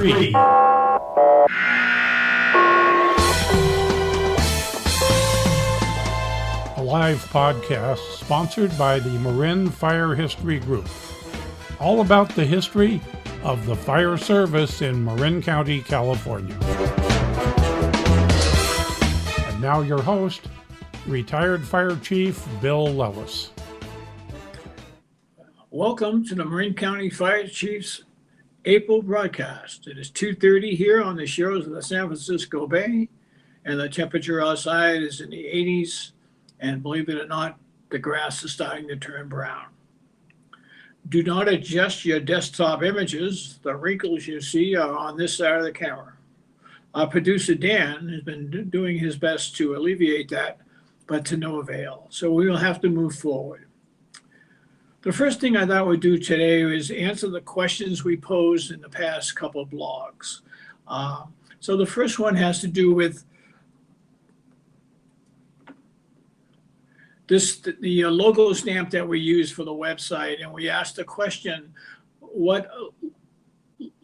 History. A live podcast sponsored by the Marin Fire History Group. All about the history of the fire service in Marin County, California. And now your host, retired Fire Chief Bill Lellis. Welcome to the Marin County Fire Chief's April broadcast. It is 2:30 here on the shores of the San Francisco Bay, and the temperature outside is in the 80s, and believe it or not, the grass is starting to turn brown. Do not adjust your desktop images. The wrinkles you see are on this side of the camera. Our producer, Dan, has been doing his best to alleviate that, but to no avail. So we will have to move forward. The first thing I thought we'd do today is answer the questions we posed in the past couple of blogs. So the first one has to do with the logo stamp that we use for the website. And we asked the question, what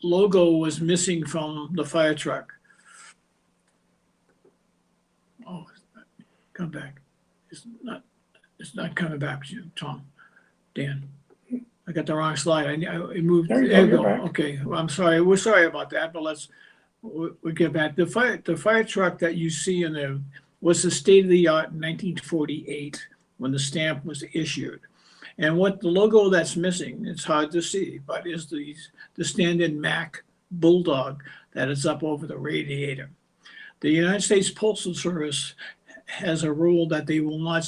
logo was missing from the fire truck? Oh, come back. It's not coming back to you, Tom. Dan, I got the wrong slide. I moved. There you go. Okay, well, I'm sorry. We're sorry about that, but we'll get back. The fire truck that you see in there was the state of the art in 1948 when the stamp was issued. And what the logo that's missing, it's hard to see, but is the standard Mac Bulldog that is up over the radiator. The United States Postal Service has a rule that they will not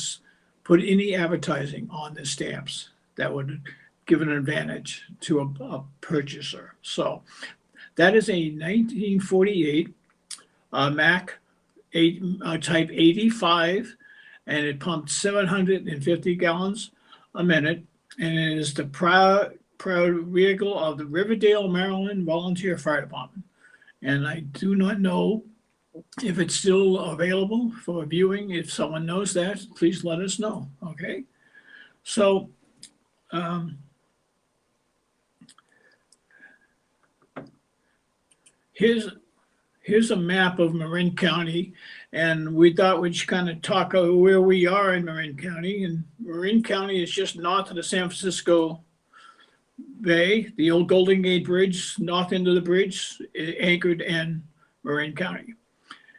put any advertising on the stamps that would give an advantage to a purchaser. So that is a 1948 Mac type 85, and it pumped 750 gallons a minute, and it is the proud vehicle of the Riverdale, Maryland Volunteer Fire Department. And I do not know if it's still available for viewing. If someone knows that, please let us know, okay? So, here's a map of Marin County, and we thought we'd kind of talk about where we are in Marin County. And Marin County is just north of the San Francisco Bay, the old Golden Gate Bridge, north end of the bridge, anchored in Marin County.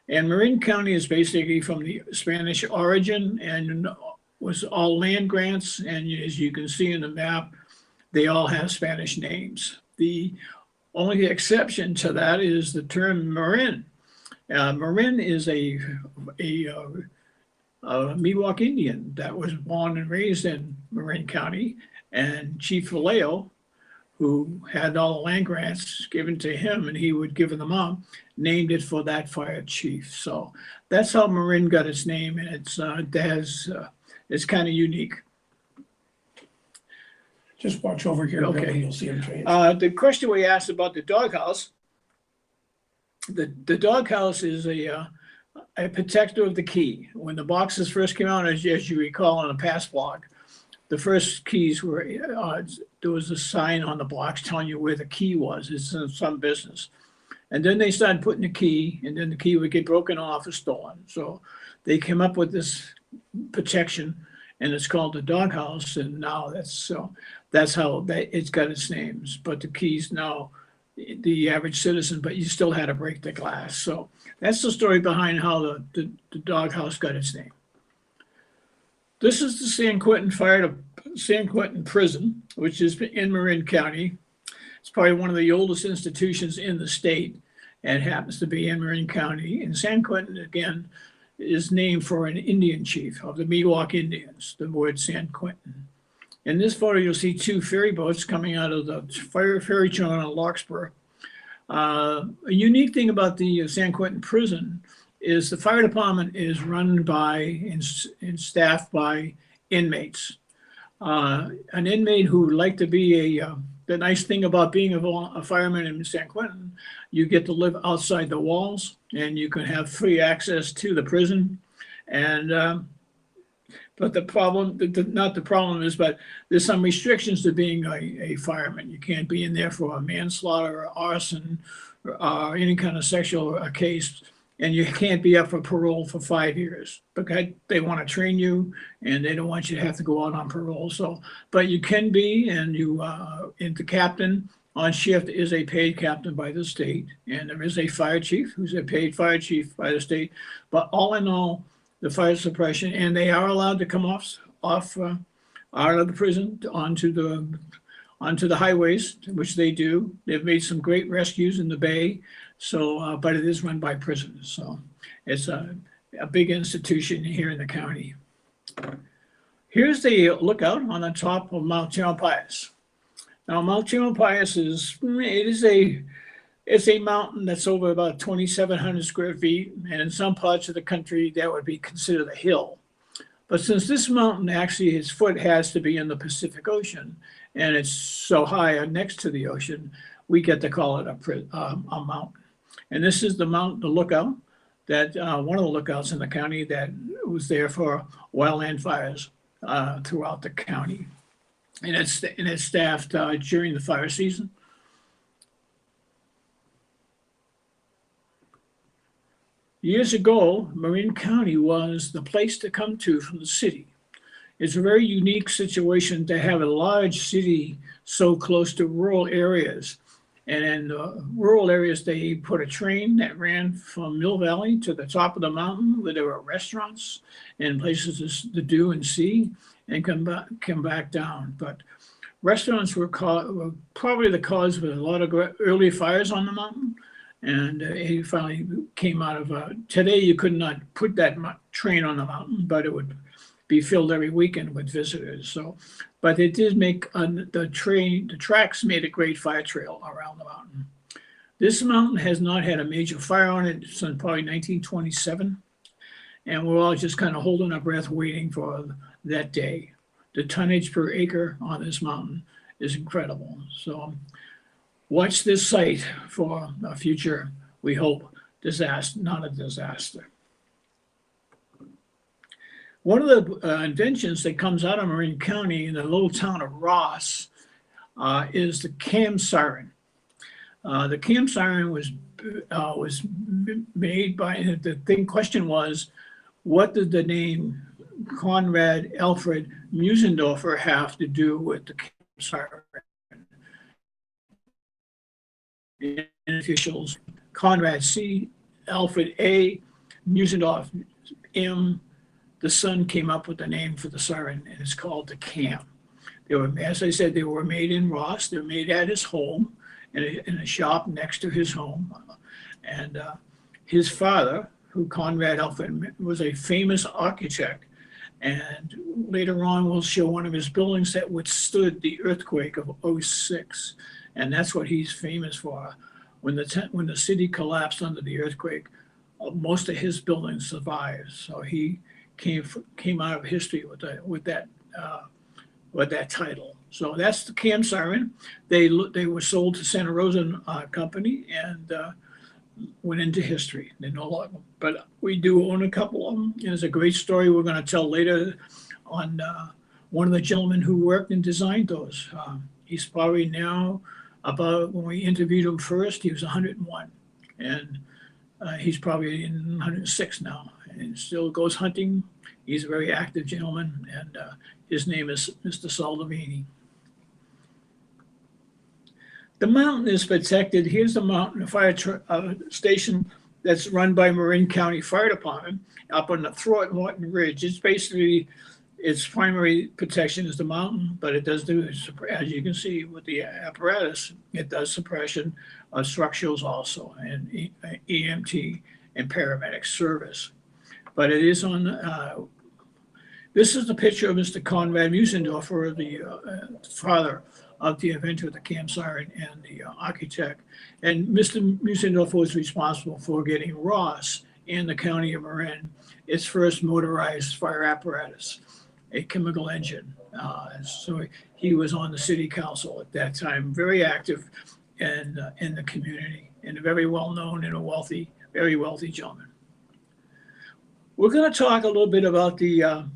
And Marin County is basically from the Spanish origin and was all land grants. And as you can see in the map, they all have Spanish names. The only exception to that is the term Marin. Marin is a Miwok Indian that was born and raised in Marin County, and Chief Vallejo, who had all the land grants given to him and he would give them up, named it for that fire chief. So that's how Marin got its name, and it's kind of unique. Just watch over here, Okay. Bill, and you'll see him change. The question we asked about the doghouse, the doghouse is a protector of the key. When the boxes first came out, as you recall in a past blog, the first keys were, there was a sign on the box telling you where the key was. It's in some business. And then they started putting the key, and then the key would get broken off or stolen. So they came up with this protection, and it's called the doghouse. And now that's how it's got its names. But the keys now, the average citizen, but you still had to break the glass. So that's the story behind how the doghouse got its name. This is the San Quentin Prison, which is in Marin County. It's probably one of the oldest institutions in the state, and happens to be in Marin County. And San Quentin, again, is named for an Indian chief of the Miwok Indians, the word San Quentin. In this photo, you'll see two ferry boats coming out of the ferry terminal in Larkspur. A unique thing about the San Quentin Prison is the fire department is run by and staffed by inmates. An inmate who would like to be the nice thing about being a fireman in San Quentin, you get to live outside the walls, and you can have free access to the prison. And But the problem, not the problem is, but there's some restrictions to being a fireman. You can't be in there for a manslaughter or arson. any kind of sexual case, and you can't be up for parole for 5 years because they want to train you and they don't want you to have to go out on parole. So, but you can be, and the captain on shift is a paid captain by the state, and there is a fire chief who's a paid fire chief by the state. But all in all, the fire suppression, and they are allowed to come off out of the prison onto the highways, which they do. They've made some great rescues in the Bay. So, but it is run by prisoners. So it's a big institution here in the county. Here's the lookout on the top of Mount Tamalpais. Now, Mount Tamalpais it's a mountain that's over about 2,700 square feet. And in some parts of the country, that would be considered a hill. But since this mountain actually, its foot has to be in the Pacific Ocean, and it's so high next to the ocean, we get to call it a mountain. And this is the lookout that one of the lookouts in the county that was there for wildland fires throughout the county, and it's staffed during the fire season. Years ago, Marin County was the place to come to from the city. It's a very unique situation to have a large city so close to rural areas. And in the rural areas, they put a train that ran from Mill Valley to the top of the mountain where there were restaurants and places to do and see, and come back down. But restaurants were probably the cause of a lot of early fires on the mountain. And he finally came out of today you could not put that train on the mountain, but it would be filled every weekend with visitors. So, but it did make the tracks made a great fire trail around the mountain. This mountain has not had a major fire on it since probably 1927. And we're all just kind of holding our breath waiting for that day. The tonnage per acre on this mountain is incredible. So watch this site for a future, we hope, disaster, not a disaster. One of the inventions that comes out of Marin County in the little town of Ross is the cam siren. The cam siren was made by, the question was, what did the name Conrad Alfred Musendorfer have to do with the cam siren? Officials, Conrad C, Alfred A, Musendorf M. The son came up with the name for the siren, and it's called the cam. They were, as I said, they were made in Ross. They're made at his home, in a shop next to his home. And his father, who Conrad Alfred, was a famous architect. And later on, we'll show one of his buildings that withstood the earthquake of '06. And that's what he's famous for. When the city collapsed under the earthquake, most of his buildings survived. So he came out of history with that title. So that's the cam siren. They were sold to Santa Rosa Company and went into history. They're no longer, but we do own a couple of them. And there's a great story we're going to tell later on one of the gentlemen who worked and designed those. He's probably now about, when we interviewed him first, he was 101, and he's probably in 106 now, and still goes hunting. He's a very active gentleman, and his name is Mr. Saldovini. The mountain is protected. Here's the mountain fire station that's run by Marin County Fire Department up on the Throckmorton Ridge. It's basically, its primary protection is the mountain, but it does do, as you can see with the apparatus, it does suppression of structurals also, and EMT and paramedic service. But it is on, this is the picture of Mr. Conrad Musendorfer, the father of the inventor of the cam siren and the architect. And Mr. Musendorfer was responsible for getting Ross in the county of Marin its first motorized fire apparatus, a chemical engine. So he was on the city council at that time, very active in the community, and very well known and a very wealthy gentleman. We're going to talk a little bit about the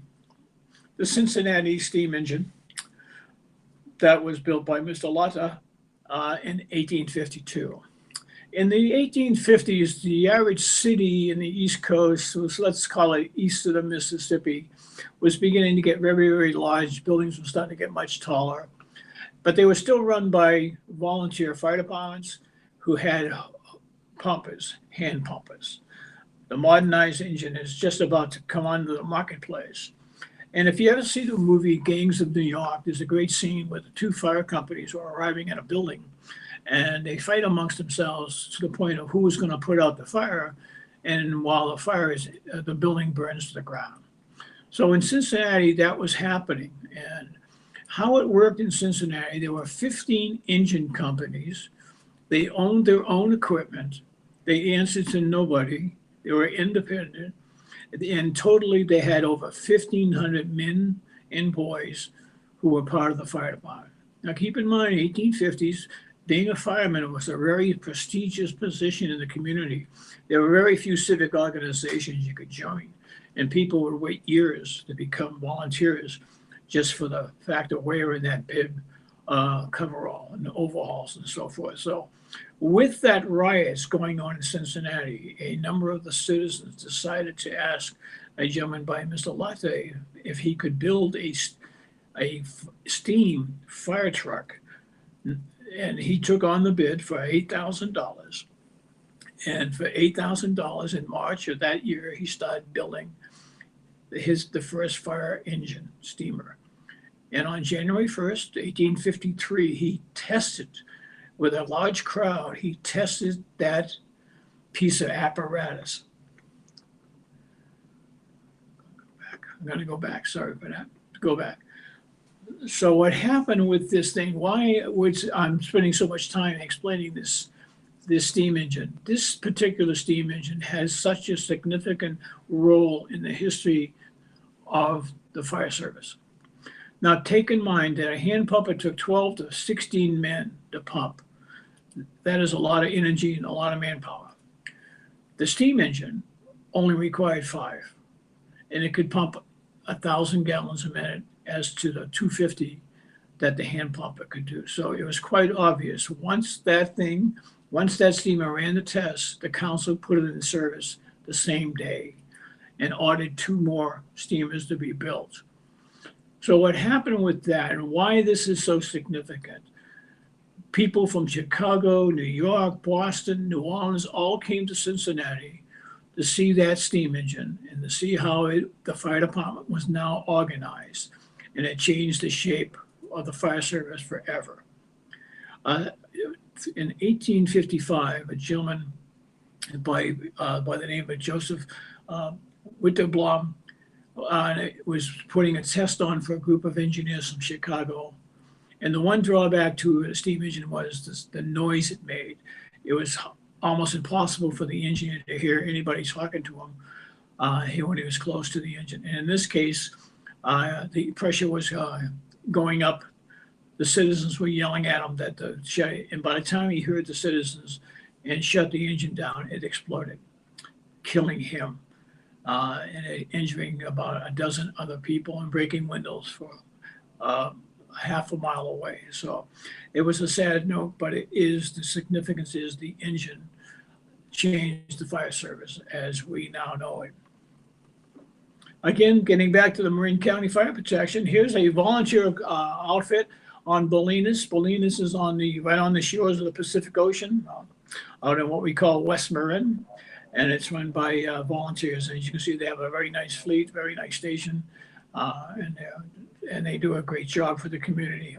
Cincinnati steam engine that was built by Mr. Lotta in 1852. In the 1850s, the average city in the East Coast, was, let's call it east of the Mississippi, was beginning to get very, very large. Buildings were starting to get much taller, but they were still run by volunteer fire departments who had pumpers, hand pumpers. The modernized engine is just about to come onto the marketplace. And if you ever see the movie Gangs of New York, there's a great scene where the two fire companies are arriving at a building and they fight amongst themselves to the point of who's going to put out the fire. And while the fire is, the building burns to the ground. So in Cincinnati, that was happening. And how it worked in Cincinnati, there were 15 engine companies. They owned their own equipment. They answered to nobody. They were independent. And totally, they had over 1,500 men and boys who were part of the fire department. Now, keep in mind, 1850s, being a fireman was a very prestigious position in the community. There were very few civic organizations you could join, and people would wait years to become volunteers just for the fact of wearing that bib coverall and the overalls and so forth. So with that riots going on in Cincinnati, a number of the citizens decided to ask a gentleman by Mr. Latte if he could build a steam fire truck. And he took on the bid for $8,000. And for $8,000 in March of that year, he started building the first fire engine steamer. And on January 1st, 1853, he tested, with a large crowd, he tested that piece of apparatus. I'm going to go back. Sorry for that. Go back. So what happened with this thing, I'm spending so much time explaining this steam engine. This particular steam engine has such a significant role in the history of the fire service. Now, take in mind that a hand pumper took 12 to 16 men to pump. That is a lot of energy and a lot of manpower. The steam engine only required 5, and it could pump 1,000 gallons a minute as to the 250 that the hand pumper could do. So it was quite obvious. Once that steamer ran the test, the council put it in service the same day and ordered 2 more steamers to be built. So what happened with that and why this is so significant, people from Chicago, New York, Boston, New Orleans all came to Cincinnati to see that steam engine and to see how the fire department was now organized. And it changed the shape of the fire service forever. In 1855, a gentleman by the name of Joseph Witterbloom was putting a test on for a group of engineers from Chicago. And the one drawback to a steam engine was the noise it made. It was almost impossible for the engineer to hear anybody talking to him when he was close to the engine. And in this case, the pressure was going up. The citizens were yelling at him and by the time he heard the citizens and shut the engine down, it exploded, killing him and injuring about a dozen other people and breaking windows for half a mile away. So it was a sad note, but the significance is the engine changed the fire service as we now know it. Again, getting back to the Marin County Fire Protection, here's a volunteer outfit on Bolinas. Bolinas is right on the shores of the Pacific Ocean, out in what we call West Marin, and it's run by volunteers. As you can see, they have a very nice fleet, very nice station, and they do a great job for the community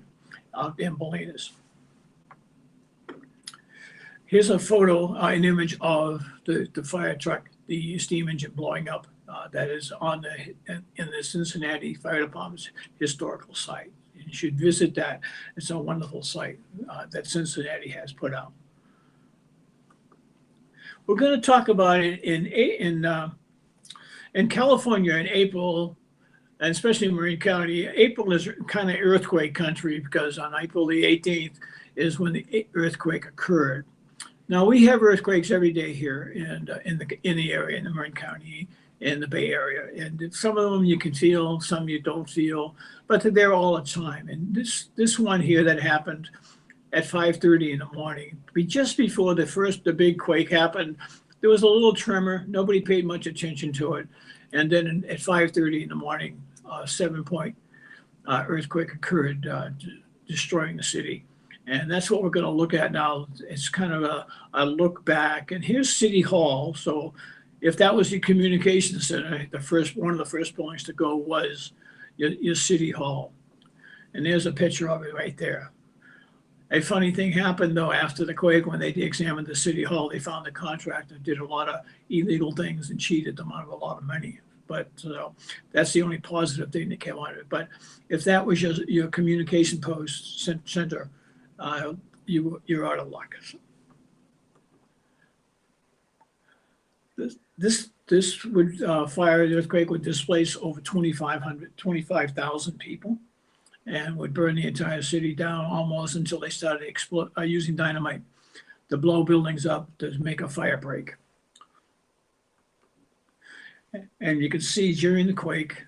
out in Bolinas. Here's a photo, an image of the fire truck, the steam engine blowing up. That is in the Cincinnati Fire Department's historical site. You should visit that. It's a wonderful site that Cincinnati has put out. We're going to talk about it in California in April, and especially in Marin County. April is kind of earthquake country because on April the 18th is when the earthquake occurred. Now we have earthquakes every day here in the area, in the Marin County, in the Bay Area, and some of them you can feel, some you don't feel, but they're there all the time. And this one here that happened at 5:30 in the morning. Just before the big quake happened, there was a little tremor. Nobody paid much attention to it. And then at 5:30 in the morning, 7-point earthquake occurred, destroying the city. And that's what we're going to look at now. It's kind of a look back. And here's City Hall. So if that was your communication center, one of the first buildings to go was your City Hall. And there's a picture of it right there. A funny thing happened, though, after the quake. When they examined the City Hall, they found the contractor did a lot of illegal things and cheated them out of a lot of money. But that's the only positive thing that came out of it. But if that was your communication post center, you're out of luck. This earthquake would displace over 25,000 people, and would burn the entire city down almost until they started using dynamite to blow buildings up to make a fire break. And you can see during the quake,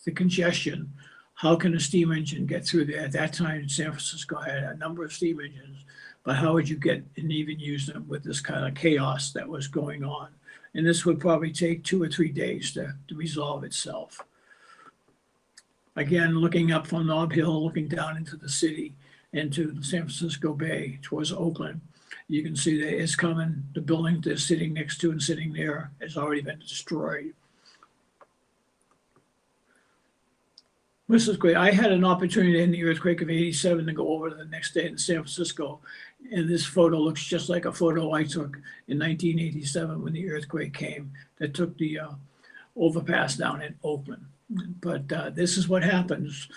the congestion. How can a steam engine get through there? At that time, San Francisco had a number of steam engines, but how would you get and even use them with this kind of chaos that was going on? And this would probably take 2 or 3 days to resolve itself. Again, looking up from Nob Hill, looking down into the city, into the San Francisco Bay towards Oakland, you can see that it's coming. The building they're sitting next to and sitting there has already been destroyed. This is great. I had an opportunity in the earthquake of '87 to go over to the next day in San Francisco. And this photo looks just like a photo I took in 1987 when the earthquake came that took the overpass down in Oakland. But this is what happens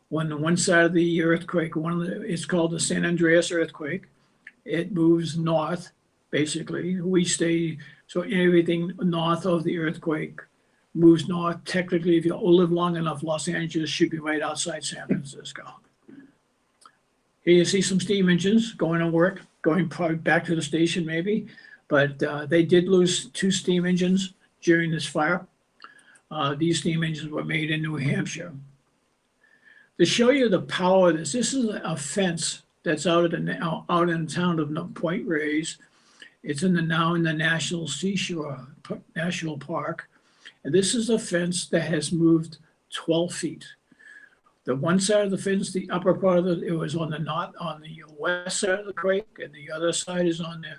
when one side of the earthquake, it's called the San Andreas earthquake. It moves north, basically. So everything north of the earthquake moves north. Technically, if you live long enough, Los Angeles should be right outside San Francisco. Here you see some steam engines going to work, going probably back to the station maybe, but they did lose 2 steam engines during this fire. These steam engines were made in New Hampshire. To show you the power of this is a fence that's out in the town of Point Reyes. It's now in the National Seashore National Park. And this is a fence that has moved 12 feet. The one side of the fence, the upper part of it was on the west side of the quake, and the other side is on the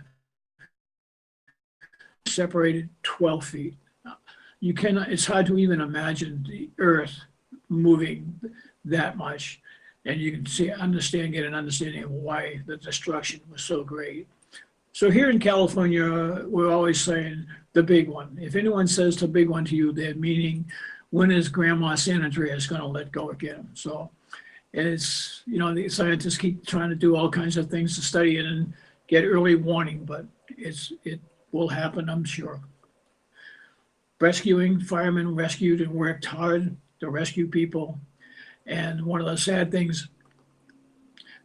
separated 12 feet. You cannot, it's hard to even imagine the earth moving that much. And you can get an understanding of why the destruction was so great. So here in California, we're always saying the big one. If anyone says the big one to you, they're meaning, when is Grandma San Andreas going to let go again? So it's, the scientists keep trying to do all kinds of things to study it and get early warning, but it will happen, I'm sure. Firemen rescued and worked hard to rescue people. And one of the sad things,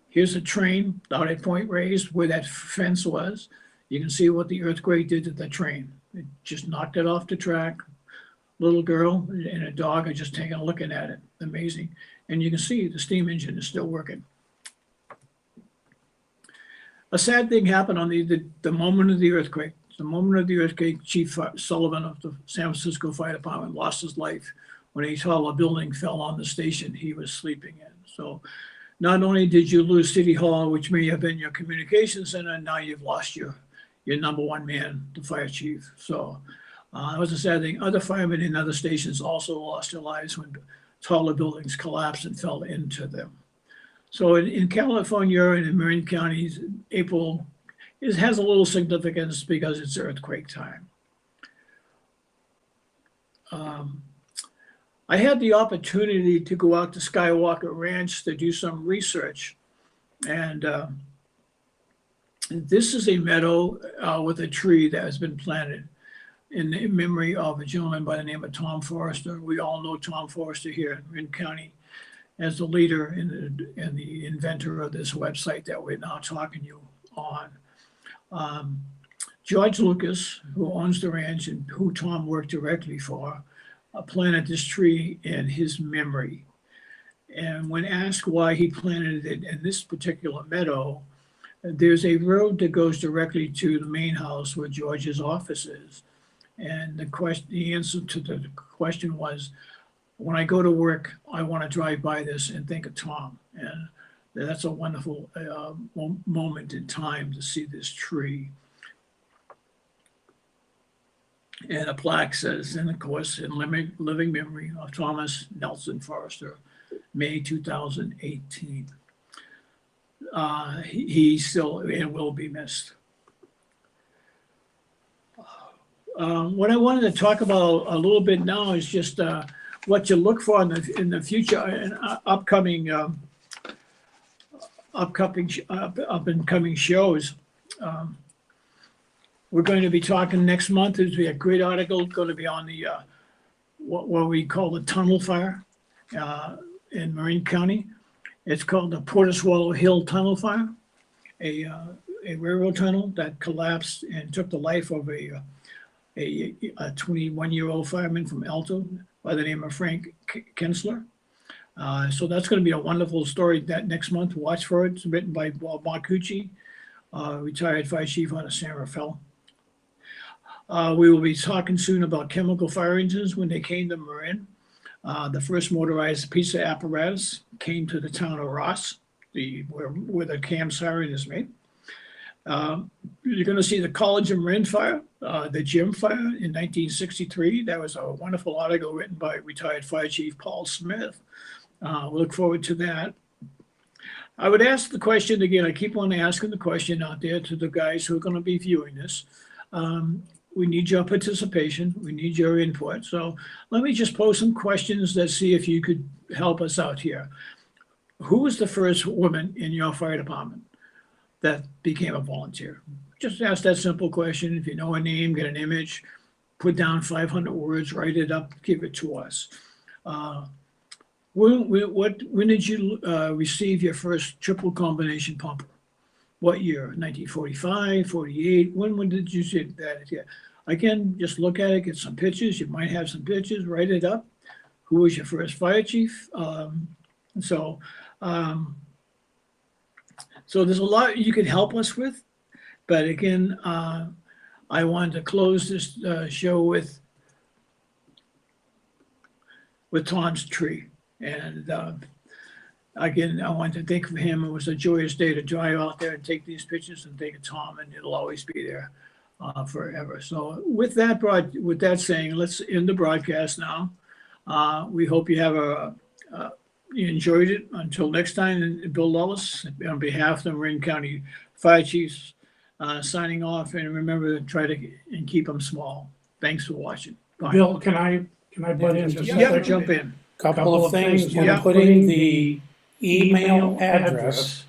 here's a train out at Point Reyes where that fence was. You can see what the earthquake did to the train. It just knocked it off the track. Little girl and a dog are just taking a look at it. Amazing. And you can see the steam engine is still working. A sad thing happened on the moment of the earthquake. The moment of the earthquake, Chief Sullivan of the San Francisco Fire Department lost his life when a taller building fell on the station he was sleeping in. So not only did you lose City Hall, which may have been your communication center, now you've lost your number one man, the fire chief. So it was a sad thing. Other firemen in other stations also lost their lives when taller buildings collapsed and fell into them. So in California and in Marin County, April has a little significance because it's earthquake time. I had the opportunity to go out to Skywalker Ranch to do some research. And this is a meadow with a tree that has been planted in memory of a gentleman by the name of Tom Forster. We all know Tom Forster here in Marin County as the leader and the inventor of this website that we're now talking to you on. George Lucas, who owns the ranch and who Tom worked directly for, planted this tree in his memory. And when asked why he planted it in this particular meadow, there's a road that goes directly to the main house where George's office is. And the answer to the question was, when I go to work, I want to drive by this and think of Tom. And that's a wonderful moment in time to see this tree. And a plaque says, and of course, in living memory of Thomas Nelson Forster, May 2018. He still and will be missed. What I wanted to talk about a little bit now is just what you look for in the future and upcoming shows. We're going to be talking next month. There's a great article going to be on the what we call the tunnel fire in Marin County. It's called the Porter Hill Tunnel Fire, a railroad tunnel that collapsed and took the life of a 21-year-old fireman from Alto by the name of Frank Kensler. So that's going to be a wonderful story that next month. Watch for it. It's written by Bob Marcucci, retired fire chief out of San Rafael. We will be talking soon about chemical fire engines when they came to Marin. The first motorized piece of apparatus came to the town of Ross, where the cam siren is made. You're going to see the College of Marin fire, the gym fire in 1963. That was a wonderful article written by retired fire chief Paul Smith. We look forward to that. I would ask the question again. I keep on asking the question out there to the guys who are going to be viewing this. We need your participation. We need your input. So let me just pose some questions to see if you could help us out here. Who was the first woman in your fire department that became a volunteer? Just ask that simple question. If you know a name, get an image, put down 500 words, write it up, give it to us. When did you receive your first triple combination pumper? What year? 1945, 48? When did you see that? Yeah. Again, just look at it, get some pictures. You might have some pictures, write it up. Who was your first fire chief? So there's a lot you could help us with. But again, I wanted to close this show with Tom's tree. And again, I want to thank him. It was a joyous day to drive out there and take these pictures and think of Tom, and it'll always be there forever. So with that saying, let's end the broadcast now. We hope you have you enjoyed it. Until next time, and Bill Lellis, on behalf of the Marin County Fire Chiefs, signing off. And remember to try to and keep them small. Thanks for watching. Bye. Bill, can I butt in just a Yeah, second? jump in. Couple of things. We're Yeah. putting the email address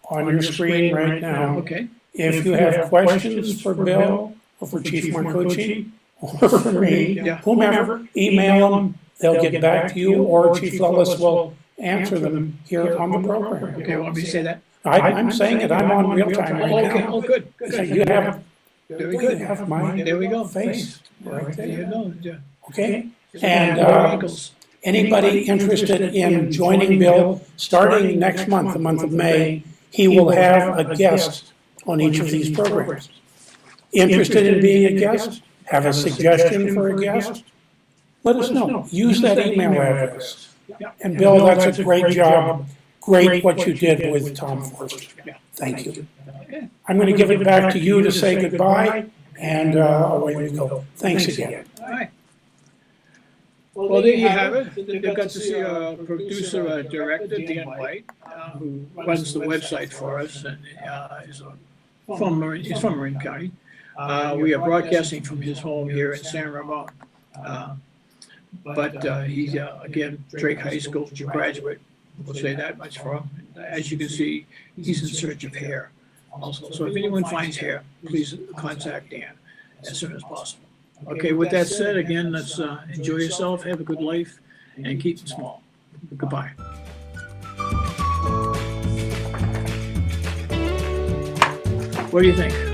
on your screen right now. Okay. If you have questions for Bill or for Chief Marcucci or for me, Yeah. whomever, email them. They'll get back to you, or Chief Lellis will answer them here on the program. Okay, want me to say that? I'm saying it. I'm on real time Oh, right okay. now. Oh, good. So you have, Very you good. have my There we go. face right There you there. go. Yeah. Okay? And And ankles. anybody interested in joining Bill, starting next month, the month of May, he will have a guest on each of these programs. Interested in being a guest? Have a suggestion for a guest? Let us know. Use that email address. And Bill, that's a great job. Great what you did with Tom Forster. Thank you. I'm going to give it back to you to say goodbye, and away we go. Thanks again. All right. Well, there you have it. They've got to see our producer, director, Dan White, who runs the website for us and he's from Marin County. We are broadcasting from his home here in San Ramon. But he's, again, Drake High School graduate. We'll say that much for him. As you can see, he's in search of hair also. So if anyone finds hair, please contact Dan as soon as possible. Okay, with that said, again, let's enjoy yourself, have a good life, and keep it small. Goodbye. What do you think?